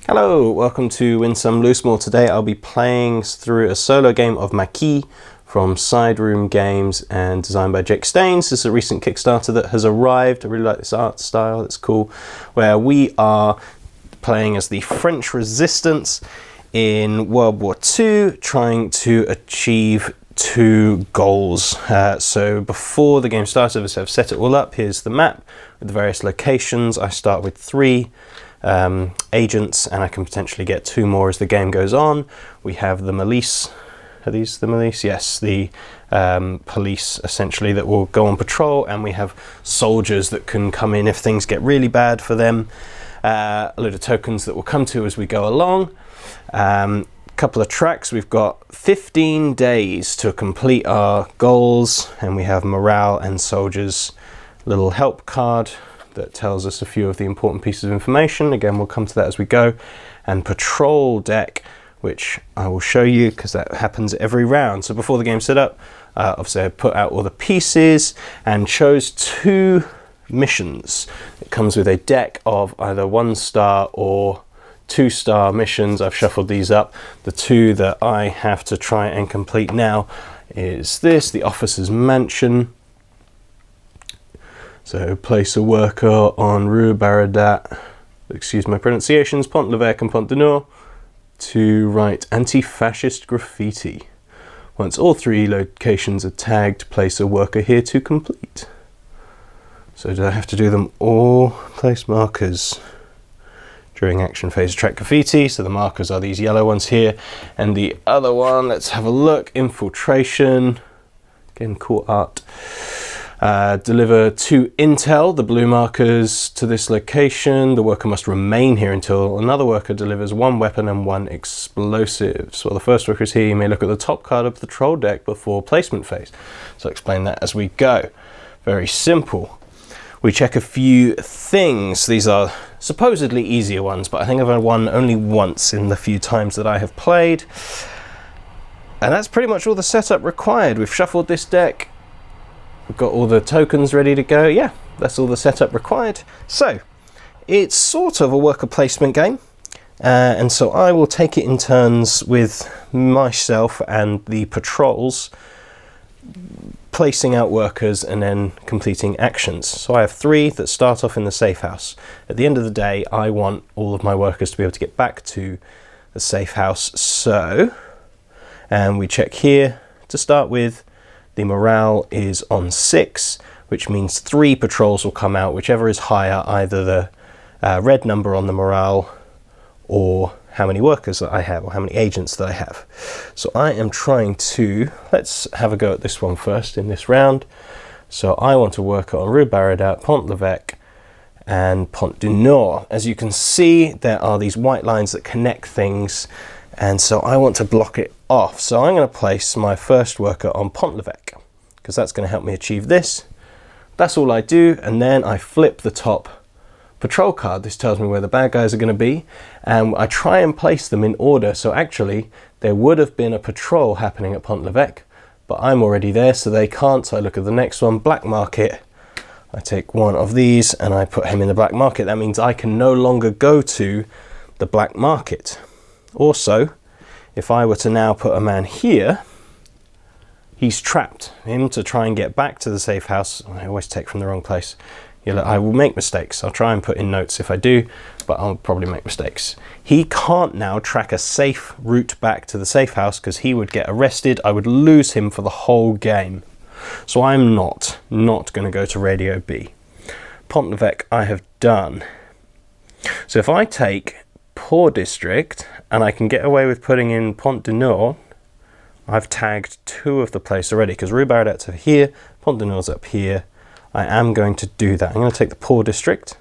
Hello, welcome to Win Some Loosemore. Today I'll be playing through a solo game of Maquis from Side Room Games and designed by Jake Staines. This is a recent Kickstarter that has arrived. I really like this art style, it's cool. Where we are playing as the French resistance in World War II, trying to achieve two goals. So before the game starts, I've set it all up. Here's the map with the various locations. I start with 3 agents, and I can potentially get 2 more as the game goes on. We have the milice. Are these the milice? Yes, the police essentially that will go on patrol, and we have soldiers that can come in if things get really bad for them. A load of tokens that we'll come to as we go along. Couple of tracks. We've got 15 days to complete our goals, and we have morale and soldiers. Little help card that tells us a few of the important pieces of information. Again, we'll come to that as we go. And patrol deck, which I will show you because that happens every round. So before the game set up, obviously I put out all the pieces and chose 2 missions. It comes with a deck of either 1-star or 2-star missions. I've shuffled these up. The 2 that I have to try and complete now is this, the officer's mansion. So place a worker on Rue Baradat, excuse my pronunciations, Pont l'Evêque and Pont du Nord, to write anti-fascist graffiti. Once all 3 locations are tagged, place a worker here to complete. So do I have to do them all? Place markers during action phase, track graffiti. So the markers are these yellow ones here. And the other one, let's have a look, infiltration. Again, cool art. Deliver 2 intel, the blue markers, to this location. The worker must remain here until another worker delivers 1 weapon and 1 explosive. So while the first worker is here, you may look at the top card of the patrol deck before placement phase. So I'll explain that as we go. Very simple. We check a few things. These are supposedly easier ones, but I think I've won only once in the few times that I have played. And that's pretty much all the setup required. We've shuffled this deck. We've got all the tokens ready to go. Yeah, that's all the setup required. So it's sort of a worker placement game. And so I will take it in turns with myself and the patrols, placing out workers and then completing actions. So I have 3 that start off in the safe house. At the end of the day, I want all of my workers to be able to get back to the safe house. So, and we check here to start with. The morale is on 6, which means 3 patrols will come out, whichever is higher, either the red number on the morale or how many workers that I have or how many agents that I have. So I am trying to, let's have a go at this one first in this round. So I want to work on Rue Baradat, Pont l'Evêque and Pont du Nord. As you can see, there are these white lines that connect things, and so I want to block it off. So I'm going to place my first worker on Pont l'Evêque because that's going to help me achieve this. That's all I do, and then I flip the top patrol card. This tells me where the bad guys are going to be, and I try and place them in order. So actually there would have been a patrol happening at Pont l'Evêque, but I'm already there, so they can't. So I look at the next one, black market. I take 1 of these and I put him in the black market. That means I can no longer go to the black market. Also, if I were to now put a man here, he's trapped. Him to try and get back to the safe house, I always take from the wrong place. I will make mistakes. I'll try and put in notes if I do, but I'll probably make mistakes. He can't now track a safe route back to the safe house because he would get arrested. I would lose him for the whole game. So I'm not going to go to Radio B. Pont l'Evêque I have done. So if I take Poor District, and I can get away with putting in Pont du Nord, I've tagged 2 of the place already because Rue Baradat's over here, Pont du Nord's up here. I am going to do that. I'm going to take the Poor District,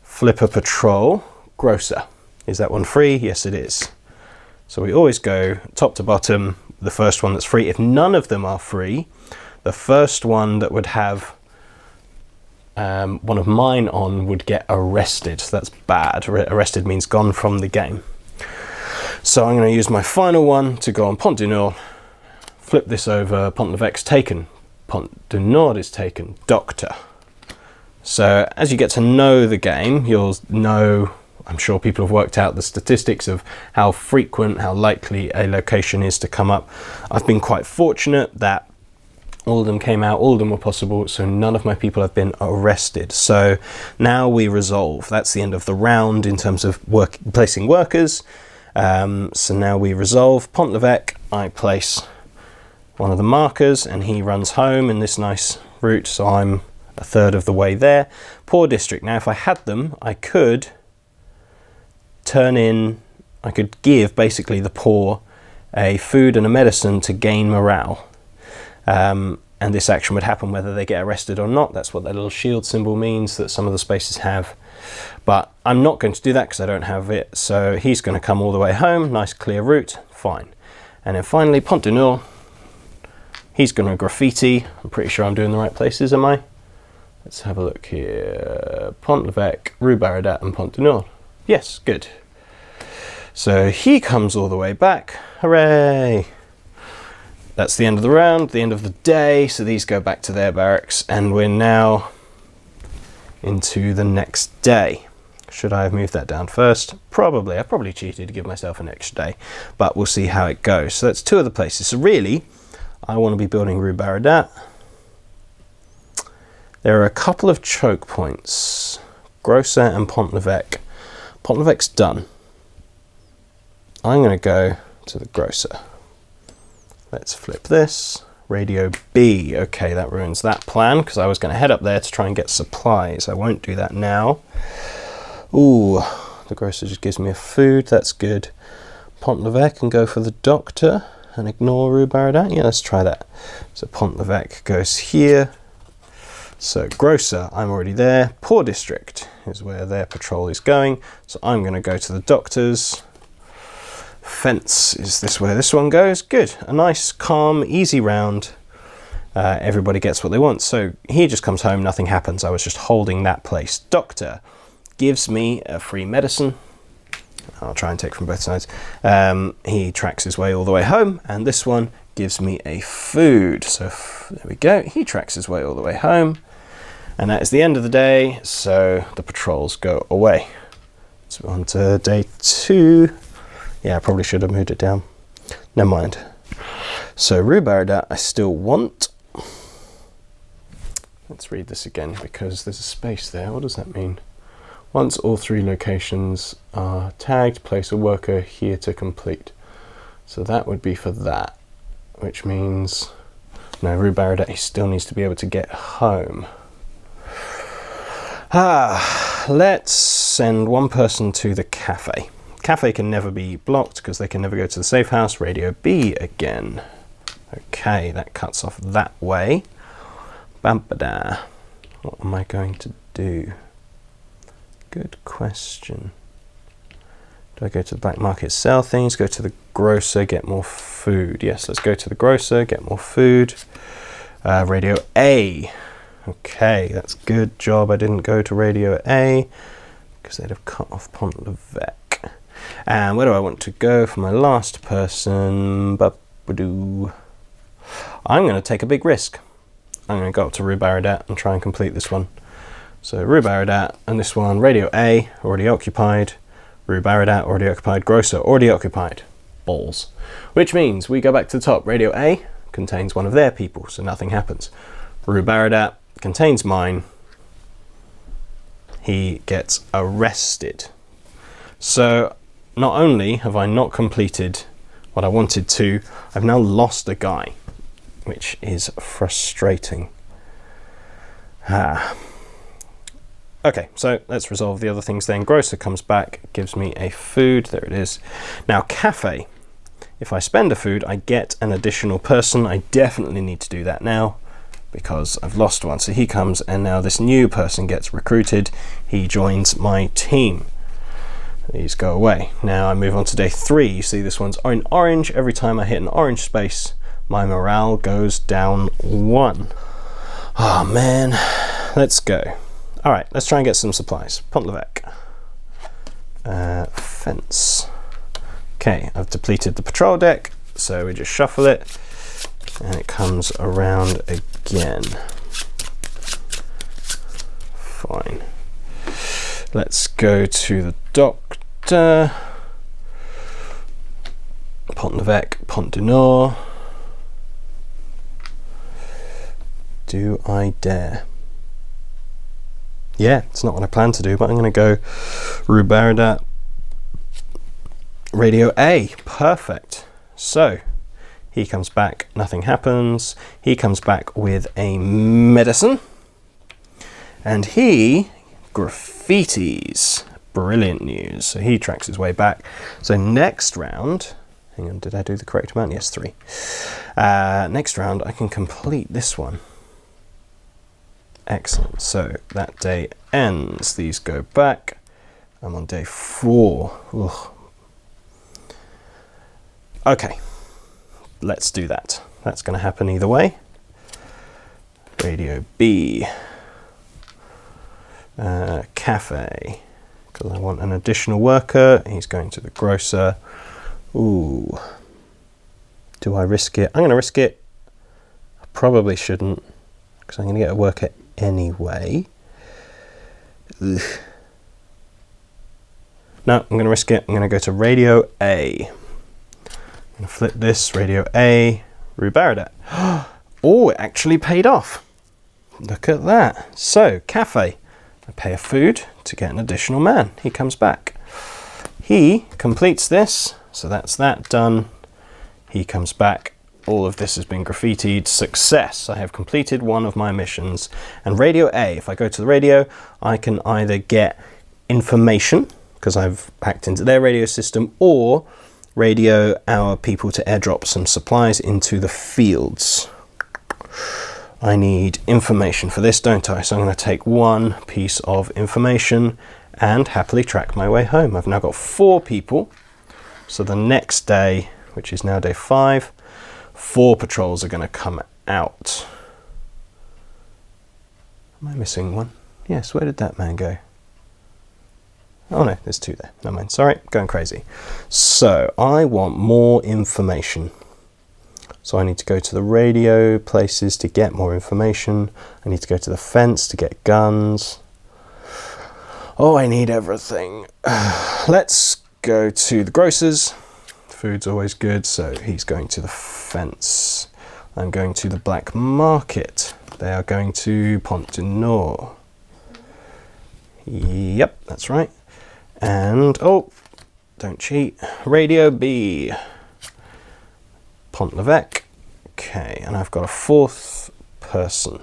flip a patrol, grocer. Is that one free? Yes, it is. So we always go top to bottom, the first one that's free. If none of them are free, the first one that would have one of mine on would get arrested. So that's bad. Arrested means gone from the game. So I'm going to use my final one to go on Pont du Nord, flip this over, Pont l'Evêque's taken, Pont du Nord is taken, Doctor. So as you get to know the game, you'll know I'm sure people have worked out the statistics of how frequent, how likely a location is to come up. I've been quite fortunate that all of them came out, all of them were possible, so none of my people have been arrested. So now we resolve. That's the end of the round in terms of placing workers. So now we resolve. Pont l'Evêque, I place one of the markers and he runs home in this nice route, so I'm a third of the way there. Poor district. Now if I had them, I could give basically the poor a food and a medicine to gain morale. And this action would happen whether they get arrested or not. That's what that little shield symbol means that some of the spaces have. But I'm not going to do that because I don't have it. So he's going to come all the way home. Nice clear route. Fine. And then finally, Pont du Nord. He's going to graffiti. I'm pretty sure I'm doing the right places, am I? Let's have a look here. Pont l'Evêque, Rue Baradat and Pont du Nord. Yes, good. So he comes all the way back. Hooray! That's the end of the round, the end of the day. So these go back to their barracks and we're now into the next day. Should I have moved that down first? Probably. I probably cheated to give myself an extra day, but we'll see how it goes. So that's two of the places. So really, I want to be building Rue Baradat. There are a couple of choke points. Grosser and Pont l'Evêque. Pont l'Evêque's done. I'm going to go to the Grosser. Let's flip this. Radio B. Okay, that ruins that plan because I was going to head up there to try and get supplies. I won't do that now. Ooh, the Grosser just gives me a food. That's good. Pont l'Evêque and go for the doctor and ignore Rue Baradat. Yeah, let's try that. So Pont l'Evêque goes here. So Grosser, I'm already there. Poor district is where their patrol is going. So I'm going to go to the doctors. Fence, is this where this one goes? Good. A nice, calm, easy round. Everybody gets what they want. So he just comes home, nothing happens. I was just holding that place. Doctor gives me a free medicine. I'll try and take from both sides. He tracks his way all the way home, and this one gives me a food. So there we go. He tracks his way all the way home, and that is the end of the day. So the patrols go away. So on to day 2. Yeah, I probably should have moved it down. Never mind. So Rue Baradat I still want. Let's read this again because there's a space there. What does that mean? Once all 3 locations are tagged, place a worker here to complete. So that would be for that, which means no, Rue Baradat he still needs to be able to get home. Let's send one person to the cafe. Cafe can never be blocked because they can never go to the safe house. Radio B again. Okay, that cuts off that way. Bam-ba-da. What am I going to do? Good question. Do I go to the black market, sell things? Go to the Grosser, get more food. Yes, let's go to the Grosser, get more food. Radio A. Okay, that's good job. I didn't go to Radio A because they'd have cut off Pont l'Evêque. And where do I want to go for my last person? I'm going to take a big risk. I'm going to go up to Rue Baradat and try and complete this one. So Rue Baradat and this one, Radio A, already occupied. Rue Baradat, already occupied. Grosser, already occupied. Balls. Which means we go back to the top. Radio A contains one of their people, so nothing happens. Rue Baradat contains mine. He gets arrested. So not only have I not completed what I wanted to, I've now lost a guy, which is frustrating. Okay, so let's resolve the other things then. Grosser comes back, gives me a food. There it is. Now, cafe. If I spend a food, I get an additional person. I definitely need to do that now because I've lost one. So he comes, and now this new person gets recruited. He joins my team. These go away. Now I move on to day 3. You see this one's in orange. Every time I hit an orange space, my morale goes down 1. Oh man, let's go. All right, let's try and get some supplies. Pont l'Evêque. Fence. Okay, I've depleted the patrol deck, so we just shuffle it, and it comes around again. Fine. Let's go to the doctor. Pont l'Evêque, Pont du Nord. Do I dare? Yeah, it's not what I planned to do, but I'm going to go Rue Baradat, Radio A. Perfect. So he comes back, nothing happens. He comes back with a medicine, and he graffitis. Brilliant news. So he tracks his way back. So next round, hang on, did I do the correct amount? Yes, 3. Next round, I can complete this one. Excellent. So that day ends. These go back. I'm on day 4. Ugh. Okay, let's do that. That's going to happen either way. Radio B. Cafe. Because I want an additional worker. He's going to the grocer. Ooh. Do I risk it? I'm going to risk it. I probably shouldn't, because I'm going to get a worker anyway. Ugh. No, I'm going to risk it. I'm going to go to Radio A. I'm going to flip this. Radio A, Rue Baradat. Oh, it actually paid off. Look at that. So, cafe. I pay a food to get an additional man. He comes back. He completes this. So that's that done. He comes back. All of this has been graffitied. Success. I have completed one of my missions. And Radio A, if I go to the radio, I can either get information, because I've hacked into their radio system, or radio our people to airdrop some supplies into the fields. I need information for this, don't I? So I'm going to take one piece of information and happily track my way home. I've now got 4 people. So the next day, which is now day 5, 4 patrols are going to come out. Am I missing one? Yes, where did that man go? Oh no, there's 2 there. Never mind. Sorry, going crazy. So I want more information. So I need to go to the radio places to get more information. I need to go to the fence to get guns. Oh, I need everything. Let's go to the grocers. Food's always good, so he's going to the fence. I'm going to the black market. They are going to Pont du Nord. Yep, that's right. And, oh, don't cheat. Radio B. Pont l'Evêque. Okay, and I've got a 4th person.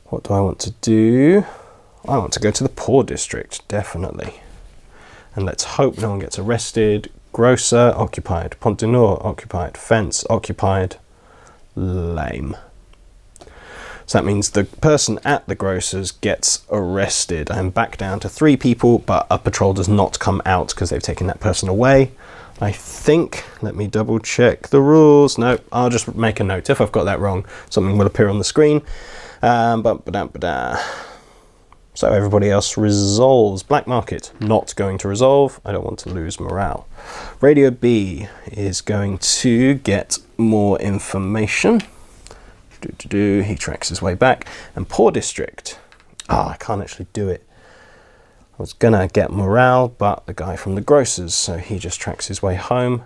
What do I want to do? I want to go to the poor district, definitely. And let's hope no one gets arrested. Grocer, occupied. Pont du Nord, occupied. Fence, occupied. Lame. So that means the person at the grocer's gets arrested. I'm back down to 3 people, but a patrol does not come out because they've taken that person away. I think, let me double check the rules. No, I'll just make a note. If I've got that wrong, something will appear on the screen. So everybody else resolves. Black market, not going to resolve. I don't want to lose morale. Radio B is going to get more information. He tracks his way back. And poor district. I can't actually do it. I was gonna get morale, but the guy from the grocers, so he just tracks his way home,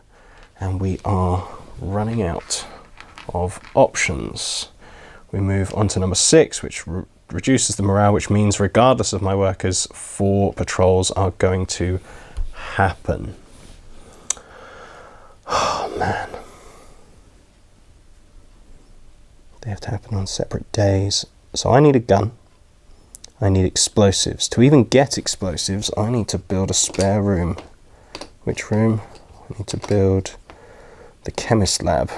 and we are running out of options. We move on to number 6, which reduces the morale, which means regardless of my workers, 4 patrols are going to happen. Oh man. They have to happen on separate days. So I need a gun. I need explosives. To even get explosives, I need to build a spare room. Which room? I need to build the chemist lab.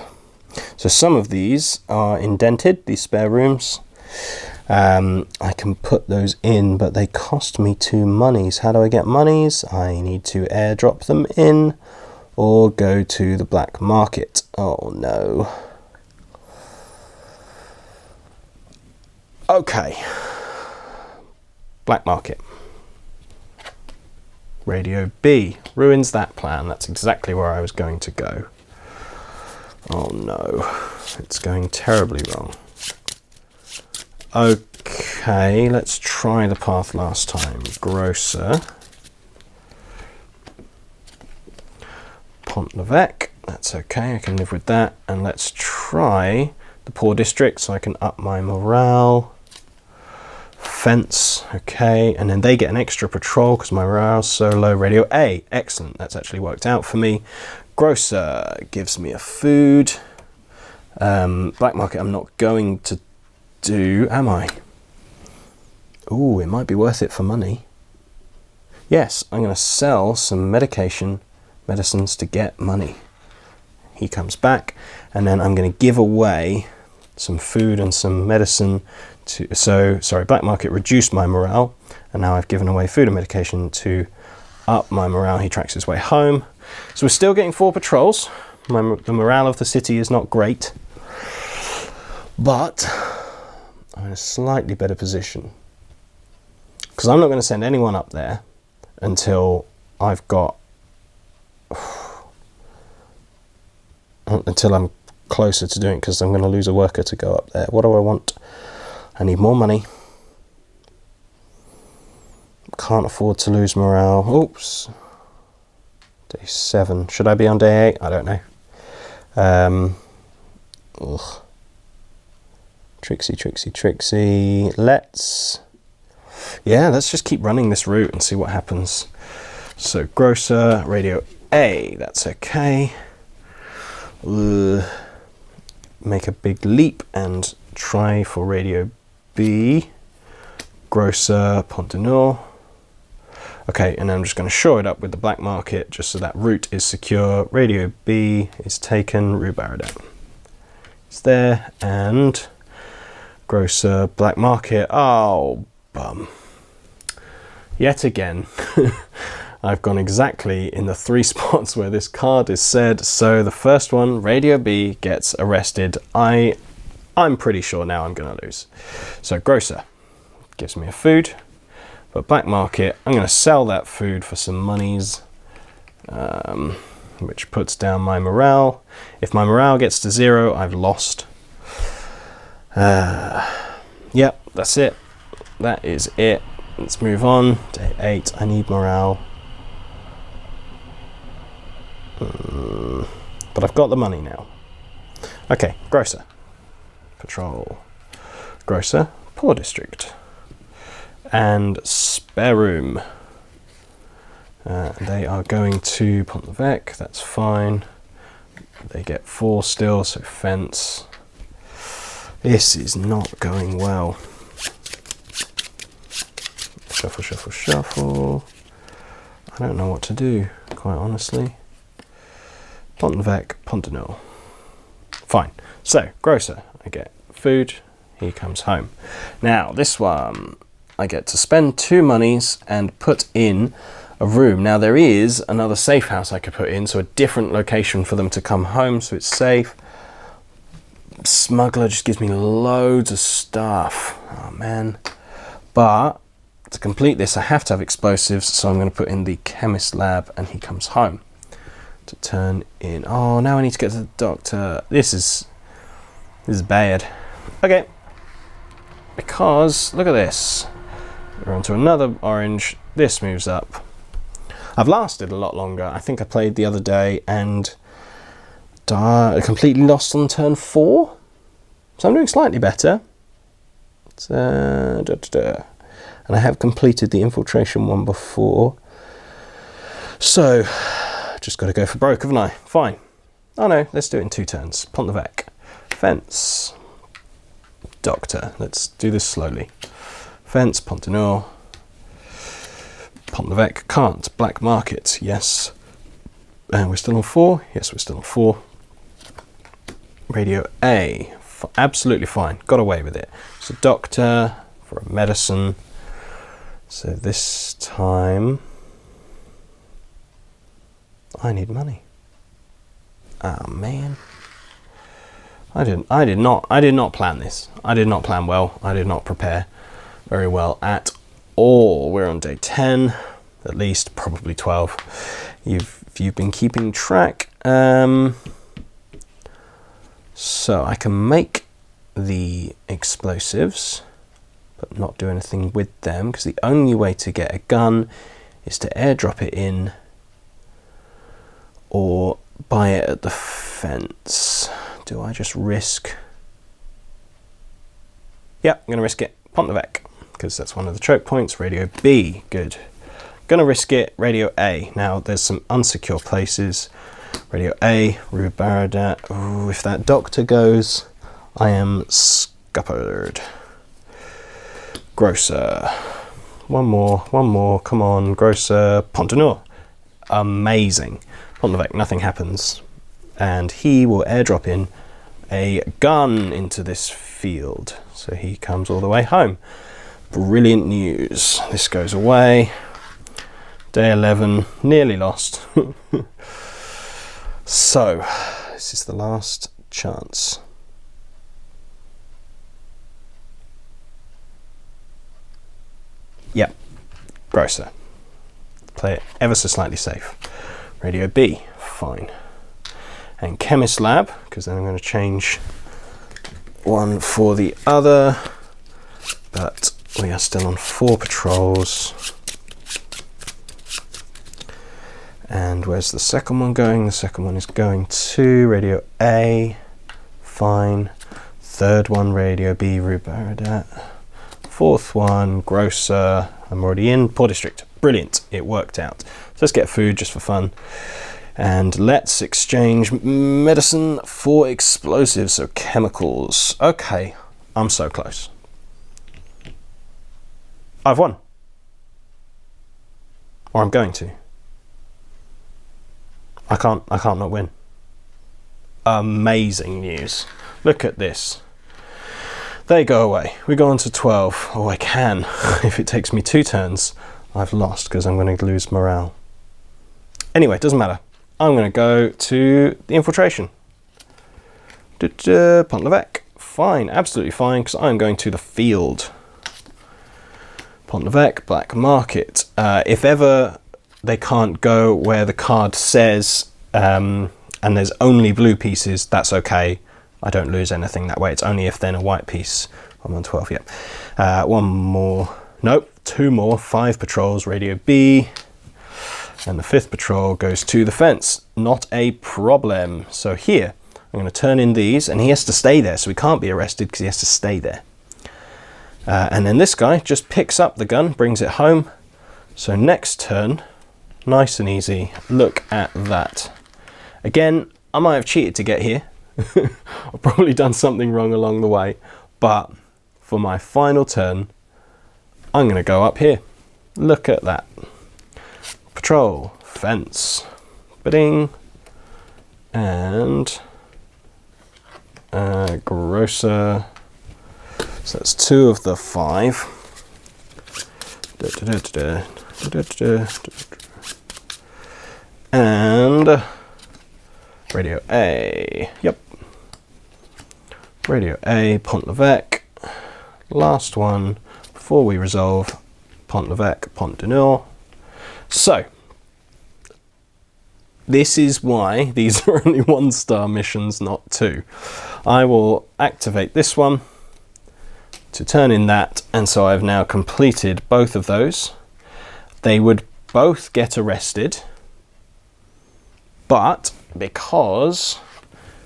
So some of these are indented, these spare rooms. I can put those in, but they cost me 2 monies. How do I get monies? I need to airdrop them in or go to the black market. Oh no. Okay. Black market. Radio B ruins that plan. That's exactly where I was going to go. Oh no, it's going terribly wrong. Okay. Okay, let's try the path last time. Grocer. Pont l'Evêque, that's okay, I can live with that. And let's try the poor district so I can up my morale. Fence, okay, and then they get an extra patrol because my morale's so low. Radio A, excellent, that's actually worked out for me. Grocer gives me a food. Black market I'm not going to do, am I? Ooh, it might be worth it for money. Yes, I'm going to sell some medicines to get money. He comes back, and then I'm going to give away some food and some medicine to, sorry, black market reduced my morale, and now I've given away food and medication to up my morale. He tracks his way home. So we're still getting 4 patrols. The morale of the city is not great, but I'm in a slightly better position because I'm not going to send anyone up there until I've got until I'm closer to doing it, because I'm going to lose a worker to go up there. What do I want? I need more money. Can't afford to lose morale. Oops. Day 7. Should I be on day 8? I don't know. Ugh. Trixie. Let's just keep running this route and see what happens. So grocer, radio A, that's okay. Make a big leap and try for radio B. Grocer, Pont du Nord. Okay, and I'm just going to shore it up with the black market just so that route is secure. Radio B is taken, Rue Baradat. It's there, and grocer, black market. Oh, bum. Yet again, I've gone exactly in the 3 spots where this card is said. So the first one, Radio B, gets arrested. I'm pretty sure now I'm going to lose. So grocer gives me a food, but black market, I'm going to sell that food for some monies, which puts down my morale. If my morale gets to 0, I've lost. Yep, that's it. That is it. Let's move on. Day 8, I need morale. But I've got the money now. Okay, grocer. Patrol. Grocer, poor district. And spare room. They are going to Pont l'Evêque, that's fine. They get 4 still, so fence. This is not going well. Shuffle. I don't know what to do, quite honestly. Pont l'Evêque, Pont du Nord. Fine. So, grocer, I get food, he comes home. Now, this one, I get to spend 2 monies and put in a room. Now, there is another safe house I could put in, so a different location for them to come home, so it's safe. Smuggler just gives me loads of stuff. Oh, man. But to complete this, I have to have explosives, so I'm going to put in the chemist lab, and he comes home. To turn in. Oh, now I need to get to the doctor. This is bad. Okay. Because, look at this. We're on to another orange. This moves up. I've lasted a lot longer. I think I played the other day and completely lost on turn 4. So I'm doing slightly better. And I have completed the infiltration one before. So, just got to go for broke, haven't I? Fine. Oh no, let's do it in 2 turns. Pont l'Evêque. Fence. Doctor. Let's do this slowly. Fence, Pont du Nord. Pont l'Evêque. Can't. Black market. Yes. And we're still on 4. Yes, we're still on 4. Radio A. Absolutely fine. Got away with it. So doctor for a medicine. So this time I need money. Oh man. I did not plan this. I did not plan well. I did not prepare very well at all. We're on day 10, at least, probably 12. You've been keeping track. So I can make the explosives. but not do anything with them, because the only way to get a gun is to airdrop it in or buy it at the fence. Do I just risk? Yeah, I'm going to risk it. Pont l'Evêque, because that's one of the choke points. Radio B, good. Gonna risk it. Radio A. Now there's some unsecure places. Radio A, Rue Baradat. Ooh, if that doctor goes, I am scuppered. Grosser. One more, come on, Grosser. Pont du Nord. Amazing. Pont l'Evêque, nothing happens. And he will airdrop in a gun into this field. So he comes all the way home. Brilliant news. This goes away. Day 11, nearly lost. So, this is the last chance. Yep, Grosser. Play it ever so slightly safe. Radio B, fine. And Chemist Lab, because then I'm going to change one for the other. But we are still on 4 patrols. And where's the second one going? The second one is going to Radio A. Fine. Third one, Radio B, Rue Baradat. Fourth one, Grosser. I'm already in Port District. Brilliant. It worked out. So let's get food just for fun. And let's exchange medicine for explosives, so chemicals. Okay, I'm so close. I've won. Or I'm going to. I can't not win. Amazing news. Look at this. They go away. We go on to 12. Oh, I can. If it takes me 2 turns, I've lost because I'm going to lose morale. Anyway, it doesn't matter. I'm going to go to the infiltration. Pont l'Evêque. Fine, absolutely fine, because I'm going to the field. Pont l'Evêque, Black Market. If ever they can't go where the card says and there's only blue pieces, that's okay. I don't lose anything that way. It's only if then a white piece. I'm on 12, yeah. One more. Nope, 2 more. 5 patrols, Radio B. And the 5th patrol goes to the fence. Not a problem. So here, I'm going to turn in these, and he has to stay there, so he can't be arrested because he has to stay there. And then this guy just picks up the gun, brings it home. So next turn, nice and easy. Look at that. Again, I might have cheated to get here. I've probably done something wrong along the way, but for my final turn, I'm going to go up here. Look at that. Patrol, fence, bidding, and Grosser. So that's 2 of the 5. And Radio A. Yep. Radio A, Pont l'Evêque. Last one before we resolve. Pont l'Evêque, Pont du Nord. So, this is why these are only 1-star missions, not 2. I will activate this one to turn in that, and so I've now completed both of those. They would both get arrested, but because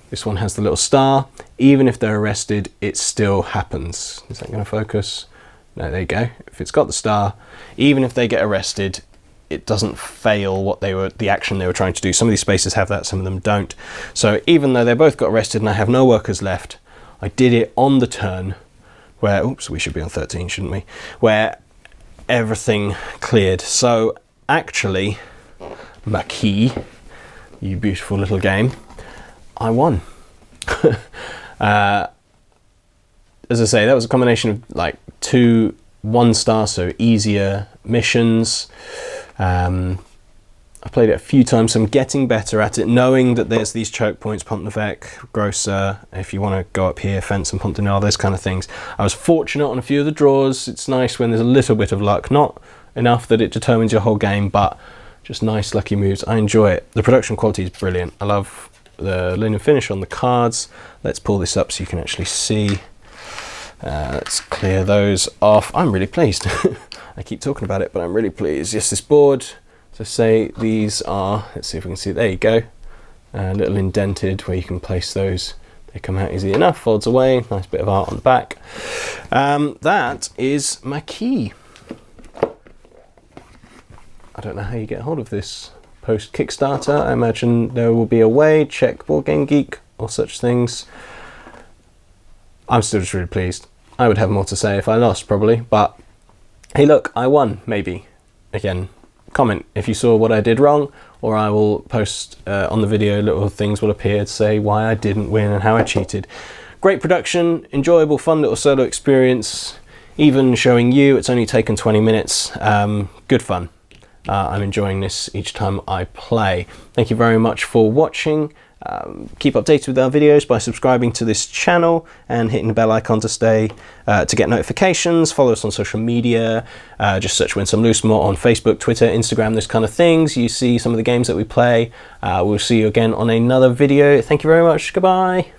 this one has the little star, even if they're arrested, it still happens. Is that going to focus? No, there you go. If it's got the star, even if they get arrested, it doesn't fail what they were, the action they were trying to do. Some of these spaces have that, some of them don't. So even though they both got arrested and I have no workers left, I did it on the turn where, oops, we should be on 13, shouldn't we? Where everything cleared. So actually, Maquis, you beautiful little game, I won. As I say, that was a combination of like 2 1-star, so easier missions. I've played it a few times, so I'm getting better at it, knowing that there's these choke points, Pont l'Evêque, Grosser, if you want to go up here, Fence and Pont du Nord, those kind of things. I was fortunate on a few of the draws. It's nice when there's a little bit of luck, not enough that it determines your whole game, but just nice lucky moves. I enjoy it. The production quality is brilliant. I love the linen finish on the cards. Let's pull this up so you can actually see. Let's clear those off. I'm really pleased. I keep talking about it, but I'm really pleased. Yes, this board, so say these are, let's see if we can see, there you go, a little indented where you can place those. They come out easy enough, folds away, nice bit of art on the back. That is Maquis. I don't know how you get hold of this post Kickstarter. I imagine there will be a way, check Board Game Geek or such things. I'm still just really pleased. I would have more to say if I lost probably, but hey look, I won, maybe. Again, comment if you saw what I did wrong, or I will post on the video, little things will appear to say why I didn't win and how I cheated. Great production, enjoyable, fun little solo experience. Even showing you, it's only taken 20 minutes. Good fun. I'm enjoying this each time I play. Thank you very much for watching. Keep updated with our videos by subscribing to this channel and hitting the bell icon to stay to get notifications. Follow us on social media. Just search Win Some Loosemore on Facebook, Twitter, Instagram, those kind of things. You see some of the games that we play. We'll see you again on another video. Thank you very much. Goodbye.